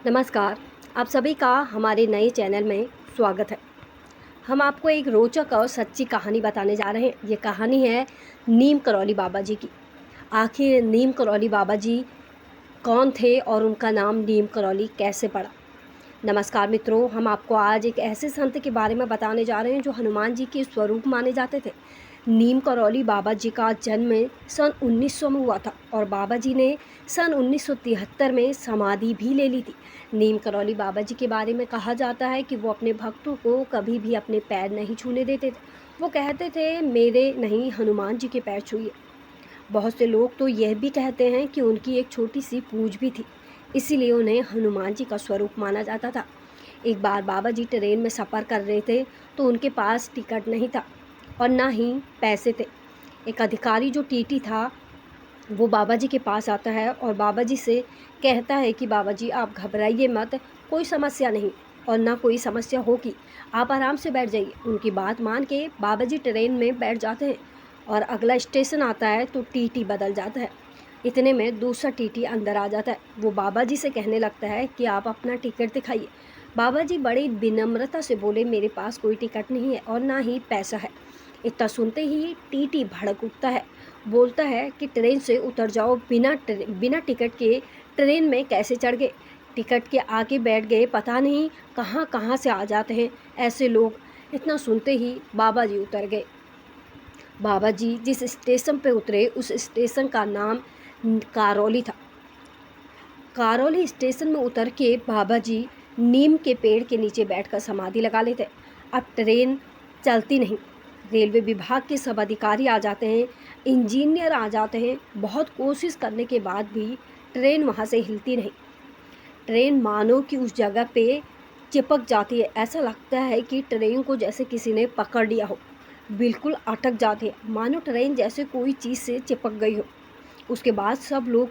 नमस्कार। आप सभी का हमारे नए चैनल में स्वागत है। हम आपको एक रोचक और सच्ची कहानी बताने जा रहे हैं। ये कहानी है नीम करौली बाबा जी की। आखिर नीम करौली बाबा जी कौन थे और उनका नाम नीम करौली कैसे पड़ा? नमस्कार मित्रों, हम आपको आज एक ऐसे संत के बारे में बताने जा रहे हैं जो हनुमान जी के स्वरूप माने जाते थे। नीम करौली बाबा जी का जन्म सन 1900 में हुआ था और बाबा जी ने सन 1973 में समाधि भी ले ली थी। नीम करौली बाबा जी के बारे में कहा जाता है कि वो अपने भक्तों को कभी भी अपने पैर नहीं छूने देते थे। वो कहते थे, मेरे नहीं हनुमान जी के पैर छूइए। बहुत से लोग तो यह भी कहते हैं कि उनकी एक छोटी सी पूंछ भी थी, इसीलिए उन्हें हनुमान जी का स्वरूप माना जाता था। एक बार बाबा जी ट्रेन में सफ़र कर रहे थे तो उनके पास टिकट नहीं था और ना ही पैसे थे। एक अधिकारी जो टीटी था वो बाबा जी के पास आता है और बाबा जी से कहता है कि बाबा जी आप घबराइए मत, कोई समस्या नहीं और ना कोई समस्या होगी, आप आराम से बैठ जाइए। उनकी बात मान के बाबा जी ट्रेन में बैठ जाते हैं और अगला स्टेशन आता है तो टीटी बदल जाता है। इतने में दूसरा टीटी अंदर आ जाता है। वो बाबा जी से कहने लगता है कि आप अपना टिकट दिखाइए। बाबा जी बड़ी विनम्रता से बोले, मेरे पास कोई टिकट नहीं है और ना ही पैसा है। इतना सुनते ही टीटी भड़क उठता है, बोलता है कि ट्रेन से उतर जाओ, बिना टिकट के ट्रेन में कैसे चढ़ गए? टिकट के आगे बैठ गए, पता नहीं कहाँ कहाँ से आ जाते हैं ऐसे लोग। इतना सुनते ही बाबा जी उतर गए। बाबा जी जिस स्टेशन पे उतरे उस स्टेशन का नाम करौली था। करौली स्टेशन में उतर के बाबा जी नीम के पेड़ के नीचे बैठकर समाधि लगा लेते। अब ट्रेन चलती नहीं। रेलवे विभाग के सब अधिकारी आ जाते हैं, इंजीनियर आ जाते हैं, बहुत कोशिश करने के बाद भी ट्रेन वहाँ से हिलती नहीं। ट्रेन मानो कि उस जगह पे चिपक जाती है। ऐसा लगता है कि ट्रेन को जैसे किसी ने पकड़ लिया हो, बिल्कुल अटक जाती है, मानो ट्रेन जैसे कोई चीज़ से चिपक गई हो। उसके बाद सब लोग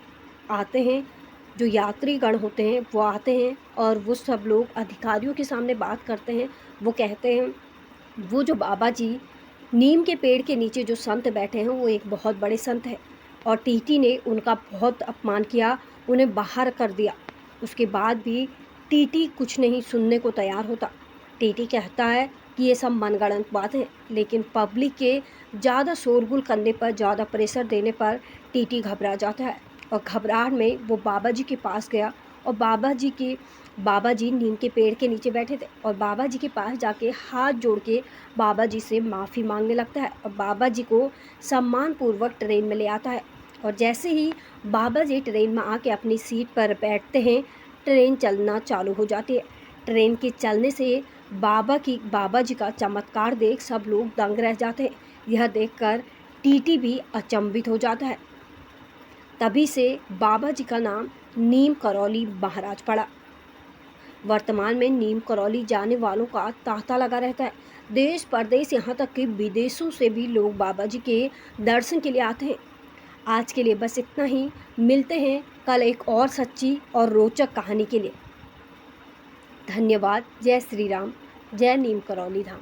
आते हैं, जो यात्रीगण होते हैं वो आते हैं और वो सब लोग अधिकारियों के सामने बात करते हैं। वो कहते हैं, वो जो बाबा जी नीम के पेड़ के नीचे जो संत बैठे हैं वो एक बहुत बड़े संत हैं और टीटी ने उनका बहुत अपमान किया, उन्हें बाहर कर दिया। उसके बाद भी टीटी कुछ नहीं सुनने को तैयार होता। टीटी कहता है कि ये सब मनगढ़ंत बात है, लेकिन पब्लिक के ज़्यादा शोरगुल करने पर, ज़्यादा प्रेशर देने पर टीटी घबरा जाता है और घबराहट में वो बाबा जी के पास गया और बाबा जी नीम के पेड़ के नीचे बैठे थे और बाबा जी के पास जाके हाथ जोड़ के बाबा जी से माफ़ी मांगने लगता है और बाबा जी को सम्मानपूर्वक ट्रेन में ले आता है। और जैसे ही बाबा जी ट्रेन में आके अपनी सीट पर बैठते हैं, ट्रेन चलना चालू हो जाती है। ट्रेन के चलने से बाबा जी का चमत्कार देख सब लोग दंग रह जाते हैं। यह देखकर टीटी भी अचंभित हो जाता है। तभी से बाबा जी का नाम नीम करौली महाराज पड़ा। वर्तमान में नीम करौली जाने वालों का तांता लगा रहता है। देश परदेश यहाँ तक कि विदेशों से भी लोग बाबा जी के दर्शन के लिए आते हैं। आज के लिए बस इतना ही। मिलते हैं कल एक और सच्ची और रोचक कहानी के लिए। धन्यवाद। जय श्री राम। जय नीम करौली धाम।